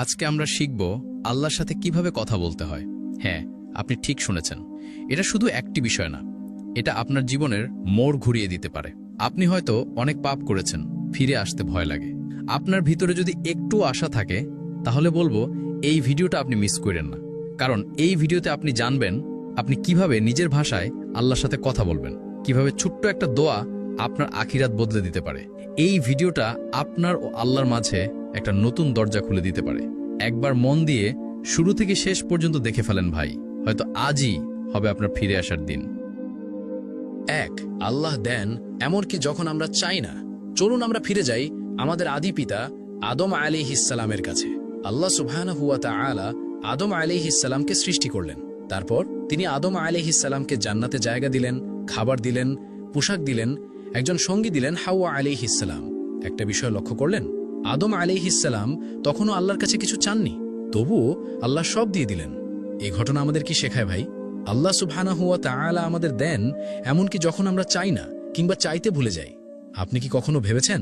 আজকে আমরা শিখব আল্লাহর সাথে কিভাবে কথা বলতে হয়। হ্যাঁ, আপনি ঠিক শুনেছেন। এটা শুধু একটি বিষয় না, এটা আপনার জীবনের মোড় ঘুরিয়ে দিতে পারে। আপনি হয়তো অনেক পাপ করেছেন, ফিরে আসতে ভয় লাগে। আপনার ভিতরে যদি একটু আশা থাকে, তাহলে বলবো এই ভিডিওটা আপনি মিস করেন না। কারণ এই ভিডিওতে আপনি জানবেন আপনি কিভাবে নিজের ভাষায় আল্লাহর সাথে কথা বলবেন, কিভাবে ছোট্ট একটা দোয়া আপনার আখিরাত বদলে দিতে পারে। এই ভিডিওটা আপনার ও আল্লাহর মাঝে একটা নতুন দরজা খুলে দিতে পারে। একবার মন দিয়ে শুরু থেকে শেষ পর্যন্ত দেখে ফেলেন ভাই, হয়তো আজই হবে আপনার ফিরে আসার দিন। এক, আল্লাহ দেন এমনকি যখন আমরা চাই না। চলুন আমরা ফিরে যাই আমাদের আদি পিতা আদম আলাইহিসসালামের কাছে। আল্লাহ সুবহানাহু ওয়া তাআলা আদম আলাইহিসসালামকে সৃষ্টি করলেন। তারপর তিনি আদম আলাইহিসসালামকে জান্নাতে জায়গা দিলেন, খাবার দিলেন, পোশাক দিলেন, একজন সঙ্গী দিলেন, হাওয়া আলাইহিসসালাম। একটা বিষয় লক্ষ্য করলেন, আদম আলাইহিসসালাম তখনও আল্লাহর কাছে কিছু চাননি, তবুও আল্লাহ সব দিয়ে দিলেন। এই ঘটনা আমাদের কি শেখায় ভাই? আল্লাহ সুবহানাহু ওয়া তাআলা আমাদের দেন এমনকি যখন আমরা চাই না কিংবা চাইতে ভুলে যাই। আপনি কি কখনো ভেবেছেন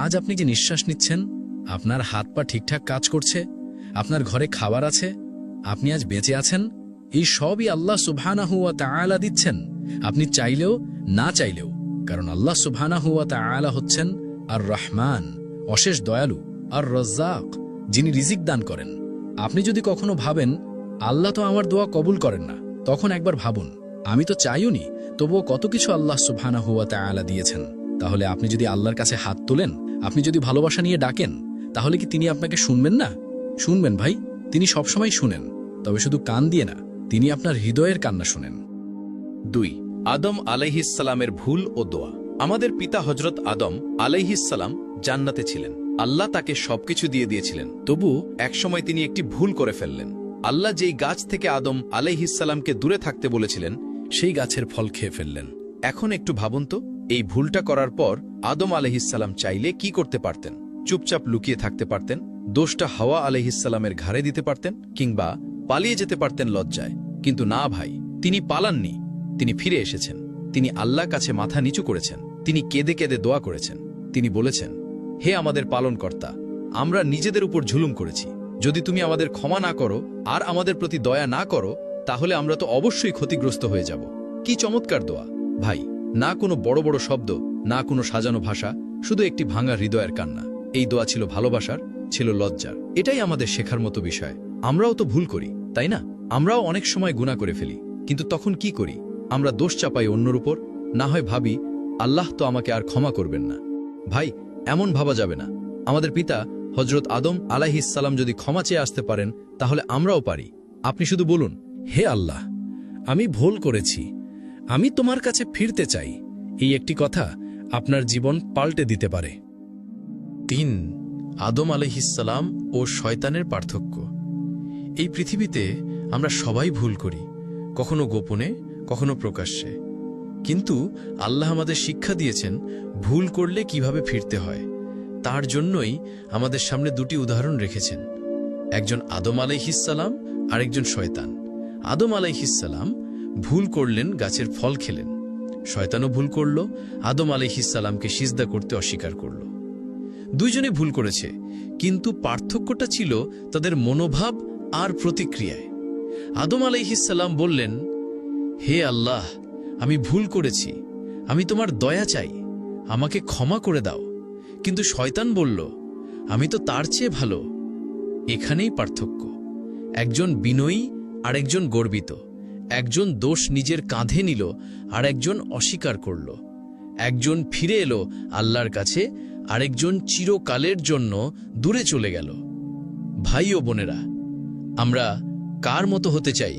আজ আপনি যে নিঃশ্বাস নিচ্ছেন, আপনার হাত পা ঠিকঠাক কাজ করছে, আপনার ঘরে খাবার আছে, আপনি আজ বেঁচে আছেন, এই সবই আল্লাহ সুবহানাহু ওয়া তাআলা দিচ্ছেন, আপনি চাইলেও না চাইলেও। কারণ আল্লাহ সুবহানাহু ওয়া তাআলা হচ্ছেন আর রহমান, অশেষ দয়ালু, আর রাজ্জাক, যিনি রিজিক দান করেন। আপনি যদি কখনো ভাবেন আল্লাহ তো আমার দোয়া কবুল করেন না, তখন একবার ভাবুন, আমি তো চাইওনি, তবুও কত কিছু আল্লাহ সুবহানাহু ওয়া তাআলা দিয়েছেন। তাহলে আপনি যদি আল্লাহর কাছে হাত তোলেন, আপনি যদি ভালোবাসা নিয়ে ডাকেন, তাহলে কি তিনি আপনাকে শুনবেন না? শুনবেন ভাই, তিনি সবসময় শুনেন, তবে শুধু কান দিয়ে না, তিনি আপনার হৃদয়ের কান্না শুনেন। ২. আদম আলাইহিসসালামের ভুল ও দোয়া। আমাদের পিতা হজরত আদম আলাইহিসসালাম জান্নাতে ছিলেন। আল্লাহ তাকে সবকিছু দিয়ে দিয়েছিলেন, তবু একসময় তিনি একটি ভুল করে ফেললেন। আল্লাহ যেই গাছ থেকে আদম আলাইহিসসালামকে দূরে থাকতে বলেছিলেন, সেই গাছের ফল খেয়ে ফেললেন। এখন একটু ভাবুন তো, এই ভুলটা করার পর আদম আলাইহিসসালাম চাইলে কি করতে পারতেন? চুপচাপ লুকিয়ে থাকতে পারতেন, দোষটা হাওয়া আলাইহিসসালামের ঘাড়ে দিতে পারতেন, কিংবা পালিয়ে যেতে পারতেন লজ্জায়। কিন্তু না ভাই, তিনি পালাননি, তিনি ফিরে এসেছেন। তিনি আল্লাহর কাছে মাথা নিচু করেছেন, তিনি কেঁদে কেঁদে দোয়া করেছেন। তিনি বলেছেন, হে আমাদের পালনকর্তা, আমরা নিজেদের উপর জুলুম করেছি। যদি তুমি আমাদের ক্ষমা না করো আর আমাদের প্রতি দয়া না করো, তাহলে আমরা তো অবশ্যই ক্ষতিগ্রস্ত হয়ে যাব। কি চমৎকার দোয়া ভাই! না কোনো বড় বড় শব্দ, না কোনো সাজানো ভাষা, শুধু একটি ভাঙা হৃদয়ের কান্না। এই দোয়া ছিল ভালোবাসার, ছিল লজ্জার। এটাই আমাদের শেখার মতো বিষয়। আমরাও তো ভুল করি, তাই না? আমরাও অনেক সময় গুনাহ করে ফেলি, কিন্তু তখন কি করি? আমরা দোষ চাপাই অন্যর উপর, না হয় ভাবি আল্লাহ তো আমাকে আর ক্ষমা করবেন না। ভাই, এমন ভাবা যাবে না। আমাদের পিতা হজরত আদম আলাইহিসসালাম যদি ক্ষমা চেয়ে আসতে পারেন, তাহলে আমরাও পারি। আপনি শুধু বলুন, হে আল্লাহ, আমি ভুল করেছি, আমি তোমার কাছে ফিরতে চাই। এই একটি কথা আপনার জীবন পাল্টে দিতে পারে। ৩. আদম আলাইহিসসালাম ও শয়তানের পার্থক্য। এই পৃথিবীতে আমরা সবাই ভুল করি, কখনো গোপনে, কখনো প্রকাশ্যে। কিন্তু আল্লাহ আমাদের শিক্ষা দিয়েছেন ভুল করলে কিভাবে ফিরতে হয়। তার জন্যই আমাদের সামনে দুটি উদাহরণ রেখেছেন, একজন আদম আলাইহিসসালাম আর একজন শয়তান। আদম আলাইহিসসালাম ভুল করলেন, গাছের ফল খেলেন। শয়তানও ভুল করল, আদম আলাইহিসসালামকে সিজদা করতে অস্বীকার করল। দুইজনে ভুল করেছে, কিন্তু পার্থক্যটা ছিল তাদের মনোভাব আর প্রতিক্রিয়ায়। আদম আলাইহিসসালাম বললেন, হে আল্লাহ, আমি ভুল করেছি, আমি তোমার দয়া চাই, আমাকে ক্ষমা করে দাও। কিন্তু শয়তান বলল, আমি তো তার চেয়ে ভালো। এখানেই পার্থক্য। একজন বিনয়ী আর একজন গর্বিত। একজন দোষ নিজের কাঁধে নিল আর একজন অস্বীকার করল। একজন ফিরে এলো আল্লাহর কাছে, আরেকজন চিরকালের জন্য দূরে চলে গেল। ভাই ও বোনেরা, আমরা কার মতো হতে চাই?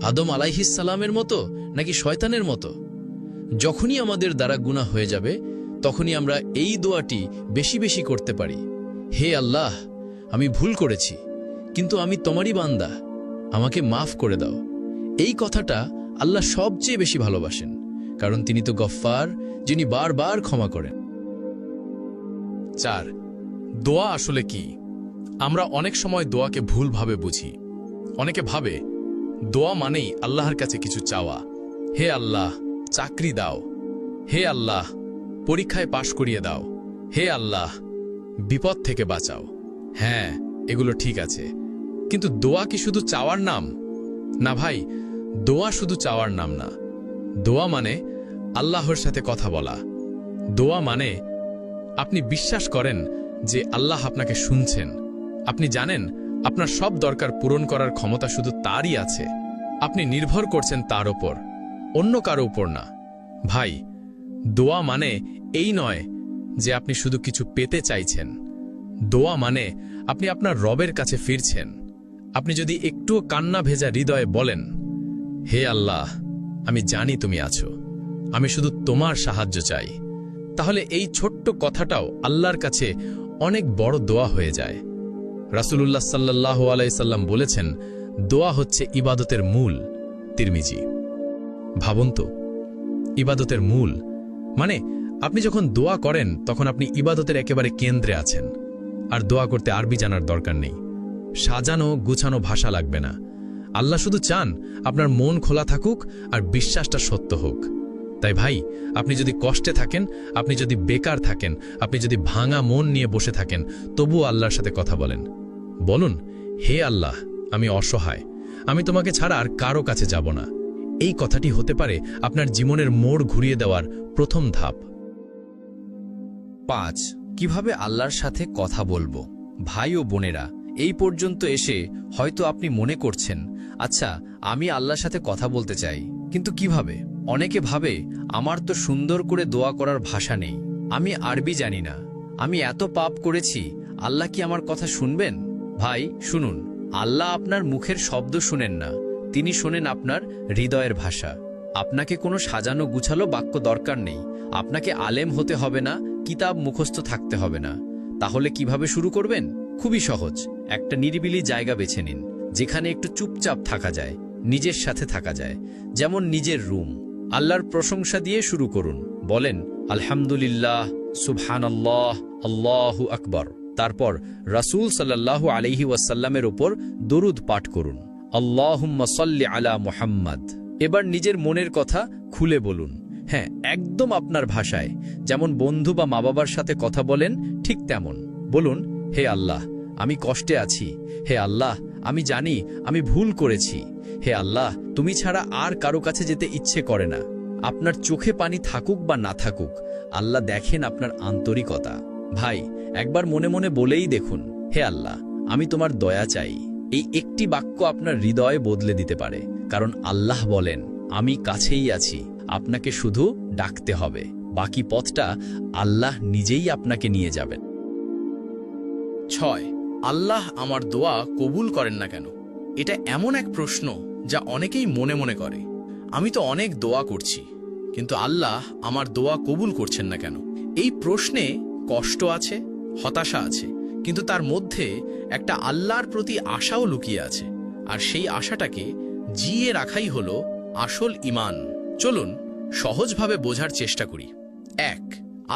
আদম আলাইহিসসালামের মতো নাকি শয়তানের মতো? যখনই আমাদের দ্বারা গুনাহ হয়ে যাবে, তখনই আমরা এই দোয়াটি বেশি বেশি করতে পারি, হে আল্লাহ, আমি ভুল করেছি, কিন্তু আমি তোমারই বান্দা, আমাকে মাফ করে দাও। এই কথাটা আল্লাহ সবচেয়ে বেশি ভালোবাসেন, কারণ তিনি তো গফফার, যিনি বারবার ক্ষমা করেন। ৪. দোয়া আসলে কি? আমরা অনেক সময় দোয়াকে ভুলভাবে বুঝি। অনেকে ভাবে দোয়া মানেই আল্লাহর কাছে কিছু চাওয়া। হে আল্লাহ, চাকরি দাও। হে আল্লাহ, পরীক্ষায় পাশ করিয়ে দাও। হে আল্লাহ, বিপদ থেকে বাঁচাও। হ্যাঁ, এগুলো ঠিক আছে, কিন্তু দোয়া কি শুধু চাওয়ার নাম? না ভাই, দোয়া শুধু চাওয়ার নাম না। দোয়া মানে আল্লাহর সাথে কথা বলা। দোয়া মানে আপনি বিশ্বাস করেন যে আল্লাহ আপনাকে শুনছেন। আপনি জানেন আপনার সব দরকার পূরণ করার ক্ষমতা শুধু তারই আছে। আপনি নির্ভর করছেন তার ওপর, অন্য কারো উপর না। ভাই, দোয়া মানে এই নয় যে আপনি শুধু কিছু পেতে চাইছেন। দোয়া মানে আপনি আপনার রবের কাছে ফিরছেন। আপনি যদি একটুও কান্না ভেজা হৃদয়ে বলেন, হে আল্লাহ, আমি জানি তুমি আছো, আমি শুধু তোমার সাহায্য চাই, তাহলে এই ছোট্ট কথাটাও আল্লাহর কাছে অনেক বড় দোয়া হয়ে যায়। রাসূলুল্লাহ সাল্লাল্লাহু আলাইহি সাল্লাম বলেছেন, দোয়া হচ্ছে ইবাদতের মূল। তিরমিজি। ভাবুন তো, ইবাদতের মূল মানে আপনি যখন দোয়া করেন তখন আপনি ইবাদতের একেবারে কেন্দ্রে আছেন। আর দোয়া করতে আরবি জানার দরকার নেই, সাজানো গুছানো ভাষা লাগবে না। আল্লাহ শুধু চান আপনার মন খোলা থাকুক আর বিশ্বাসটা সত্য হোক। তাই ভাই, আপনি যদি কষ্টে থাকেন, আপনি যদি বেকার থাকেন, আপনি যদি ভাঙা মন নিয়ে বসে থাকেন, তবুও আল্লাহর সাথে কথা বলেন। বলুন, হে আল্লাহ, আমি অসহায়, আমি তোমাকে ছাড়া আর কারো কাছে যাব না। এই কথাটি হতে পারে আপনার জীবনের মোড় ঘুরিয়ে দেওয়ার প্রথম ধাপ। 5. কিভাবে আল্লাহর সাথে কথা বলবো? ভাই ও বোনেরা, এই পর্যন্ত এসে হয়তো আপনি মনে করছেন, আচ্ছা, আমি আল্লাহর সাথে কথা বলতে চাই, কিন্তু কিভাবে? অনেকে ভাবে, আমার তো সুন্দর করে দোয়া করার ভাষা নেই, আমি আরবি জানি না, আমি এত পাপ করেছি, আল্লাহ কি আমার কথা শুনবেন? ভাই শুনুন, আল্লাহ আপনার মুখের শব্দ শুনেন না, তিনি শোনেন আপনার হৃদয়ের ভাষা। আপনাকে কোনো সাজানো গুছালো বাক্য দরকার নেই, আপনাকে আলেম হতে হবে না, কিতাব মুখস্থ থাকতে হবে না। তাহলে কিভাবে শুরু করবেন? খুবই সহজ। একটা নিরিবিলি জায়গা বেছে নিন, যেখানে একটু চুপচাপ থাকা যায়, নিজের সাথে থাকা যায়, যেমন নিজের রুম। আল্লাহর প্রশংসা দিয়ে শুরু করুন। বলেন, আলহামদুলিল্লাহ, সুবহানাল্লাহ, আল্লাহু আকবার। তারপর রাসূল সাল্লাল্লাহু আলাইহি ওয়াসাল্লামের উপর দরুদ পাঠ করুন, আল্লাহুম্মা সাল্লি আলা মুহাম্মাদ। এবার নিজের মনের কথা খুলে বলুন। হ্যাঁ, একদম আপনার ভাষায়, যেমন বন্ধু বা মা বাবার সাথে কথা বলেন ঠিক তেমন। বলুন, হে আল্লাহ, আমি কষ্টে আছি, হে আল্লাহ, আমি জানি আমি ভুল করেছি, হে আল্লাহ, তুমি ছাড়া আর কারো কাছে যেতে ইচ্ছে করে না। আপনার চোখে পানি থাকুক বা না থাকুক, আল্লাহ দেখেন আপনার আন্তরিকতা। ভাই, একবার মনে মনে বলেই দেখুন, হে আল্লাহ, আমি তোমার দয়া চাই। এই একটি বাক্য আপনার হৃদয় বদলে দিতে পারে, কারণ আল্লাহ বলেন, আমি কাছেই আছি, আপনাকে শুধু ডাকতে হবে, বাকি পথটা আল্লাহ নিজেই আপনাকে নিয়ে যাবেন। 6. আল্লাহ আমার দোয়া কবুল করেন না কেন? এটা এমন এক প্রশ্ন যা অনেকেই মনে মনে করে। আমি তো অনেক দোয়া করছি, কিন্তু আল্লাহ আমার দোয়া কবুল করছেন না কেন? এই প্রশ্নে কষ্ট আছে, হতাশা আছে, কিন্তু তার মধ্যে একটা আল্লাহর প্রতি আশাও লুকিয়ে আছে। আর সেই আশাটাকে জিয়ে রাখাই হলো আসল ঈমান। চলুন সহজভাবে বোঝার চেষ্টা করি। 1.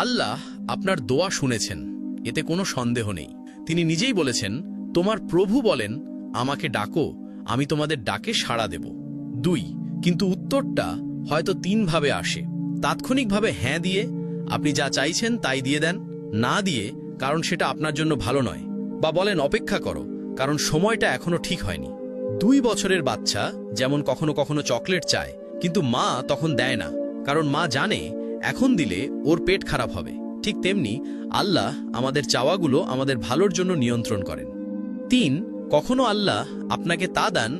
আল্লাহ আপনার দোয়া শুনেছেন, এতে কোনো সন্দেহ নেই। তিনি নিজেই বলেছেন, তোমার প্রভু বলেন, আমাকে ডাকো, আমি তোমাদের ডাকে সাড়া দেব। 2. কিন্তু উত্তরটা হয়তো 3 ভাবে আসে। তাৎক্ষণিকভাবে হ্যাঁ দিয়ে আপনি যা চাইছেন তাই দিয়ে দেন, না দিয়ে কারণ সেটা আপনার জন্য ভালো নয়, বা বলেন অপেক্ষা করো কারণ সময়টা এখনো ঠিক হয়নি। 2 বছরের বাচ্চা যেমন কখনো কখনো চকলেট চায়, কিন্তু মা তখন দেয় না, কারণ মা জানে এখন দিলে ওর পেট খারাপ হবে। ঠিক তেমনি আল্লাহ আমাদের চাওয়াগুলো আমাদের ভালোর জন্য নিয়ন্ত্রণ করেন। 3. কখনো আল্লাহ আপনাকে তা দেন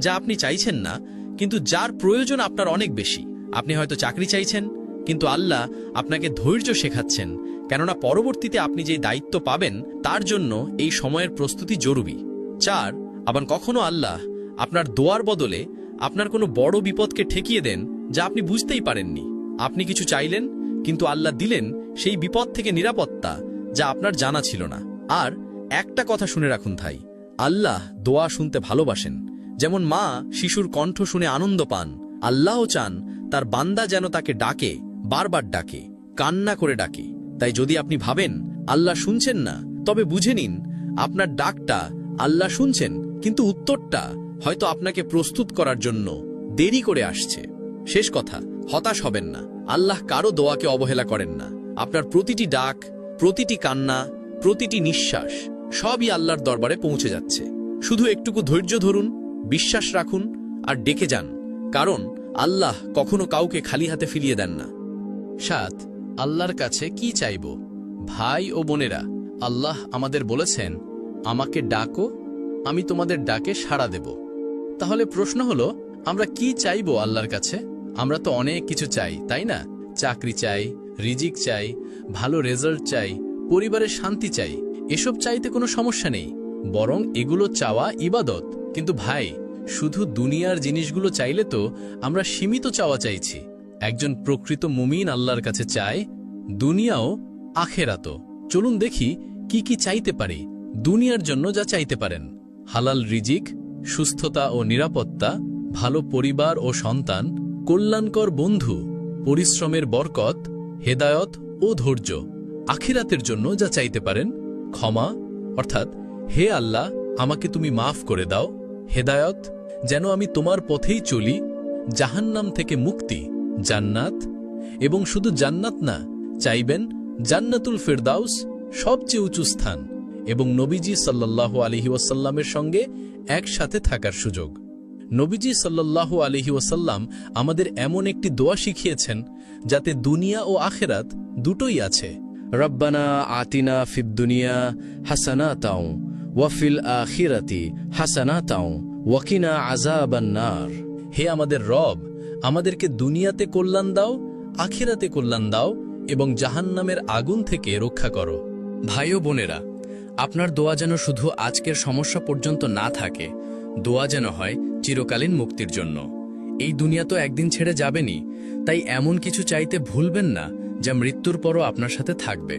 যা আপনি চাইছেন না, কিন্তু যার প্রয়োজন আপনার অনেক বেশি। আপনি হয়তো চাকরি চাইছেন, কিন্তু আল্লাহ আপনাকে ধৈর্য শেখাচ্ছেন, কেননা পরবর্তীতে আপনি যে দায়িত্ব পাবেন তার জন্য এই সময়ের প্রস্তুতি জরুরি। 4. আবার কখনো আল্লাহ আপনার দোয়ার বদলে আপনার কোনো বড় বিপদকে ঠেকিয়ে দেন যা আপনি বুঝতেই পারেননি। আপনি কিছু চাইলেন, কিন্তু আল্লাহ দিলেন সেই বিপদ থেকে নিরাপত্তা যা আপনার জানা ছিল না। আর একটা কথা শুনে রাখুন ভাই, আল্লাহ দোয়া শুনতে ভালোবাসেন। যেমন মা শিশুর কণ্ঠ শুনে আনন্দ পান, আল্লাহও চান তার বান্দা যেন তাকে ডাকে, বারবার ডাকে, কান্না করে ডাকে। তাই যদি আপনি ভাবেন আল্লাহ শুনছেন না, তবে বুঝে নিন আপনার ডাকটা আল্লাহ শুনছেন, কিন্তু উত্তরটা হয়তো আপনাকে প্রস্তুত করার জন্য দেরি করে আসছে। শেষ কথা, হতাশ হবেন না, আল্লাহ কারো দোয়াকে অবহেলা করেন না। আপনার প্রতিটি ডাক, প্রতিটি কান্না, প্রতিটি নিঃশ্বাস সবই আল্লাহর দরবারে পৌঁছে যাচ্ছে। শুধু একটুকু ধৈর্য ধরুন, বিশ্বাস রাখুন আর ডেকে যান, কারণ আল্লাহ কখনো কাউকে খালি হাতে ফিরিয়ে দেন না। 7 আল্লাহর কাছে কি চাইব? ভাই ও বোনেরা, আল্লাহ আমাদের বলেছেন, আমাকে ডাকো, আমি তোমাদের ডাকে সাড়া দেব। তাহলে প্রশ্ন হলো, আমরা কি চাইব আল্লাহর কাছে? আমরা তো অনেক কিছু চাই, তাই না? চাকরি চাই, রিজিক চাই, ভালো রেজাল্ট চাই, পরিবারের শান্তি চাই। এসব চাইতে কোনো সমস্যা নেই, বরং এগুলো চাওয়া ইবাদত। কিন্তু ভাই, শুধু দুনিয়ার জিনিসগুলো চাইলে তো আমরা সীমিত চাওয়া চাইছি। একজন প্রকৃত মুমিন আল্লাহর কাছে চায় দুনিয়াও আখেরাতও। চলুন দেখি কি কি চাইতে পারি। দুনিয়ার জন্য যা চাইতে পারেন: হালাল রিজিক, সুস্থতা ও নিরাপত্তা, ভালো পরিবার ও সন্তান, কল্যাণকর বন্ধু, পরিশ্রমের বরকত, হেদায়ত ও ধৈর্য। আখিরাতের জন্য যা চাইতে পারেন: ক্ষমা, অর্থাৎ হে আল্লাহ, আমাকে তুমি মাফ করে দাও, হেদায়ত, যেন আমি তোমার পথেই চলি, জাহান্নাম থেকে মুক্তি, জান্নাত, এবং শুধু জান্নাত না, চাইবেন জান্নাতুল ফেরদাউস, সবচেয়ে উঁচু স্থান, এবং নবীজি সাল্লাল্লাহু আলাইহি ওয়াসাল্লামের সঙ্গে একসাথে থাকার সুযোগ। নবীজি সাল্লাল্লাহু আলাইহি ওয়াসাল্লাম আমাদের এমন একটি দোয়া শিখিয়েছেন যাতে দুনিয়া ও আখেরাত দুটোই আছে। রব্বানা আতিনা ফিদ দুনিয়া হাসানাতাও ওয়া ফিল আখিরাতি হাসানাতাও ওয়া কিনা আযাবান নার। হে আমাদের রব, আমাদেরকে দুনিয়াতে কল্যাণ দাও, আখিরাতে কল্যাণ দাও, এবং জাহান্নামের আগুন থেকে রক্ষা করো। ভাই ও বোনেরা, আপনার দোয়া যেন শুধু আজকের সমস্যা পর্যন্ত না থাকে, দোয়া যেন হয় চিরকালীন মুক্তির জন্য। এই দুনিয়া তো একদিন ছেড়ে যাবেনি, তাই এমন কিছু চাইতে ভুলবেন না যা মৃত্যুর পরও আপনার সাথে থাকবে।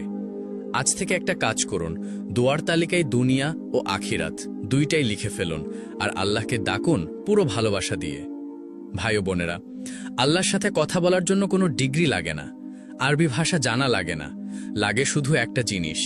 আজ থেকে একটা কাজ করুন, দোয়ার তালিকায় দুনিয়া ও আখিরাত দুইটাই লিখে ফেলুন, আর আল্লাহকে ডাকুন পুরো ভালোবাসা দিয়ে। ভাই ও বোনেরা, আল্লাহর সাথে কথা বলার জন্য কোনো ডিগ্রি লাগে না, আরবি ভাষা জানা লাগে না, লাগে শুধু একটা জিনিস,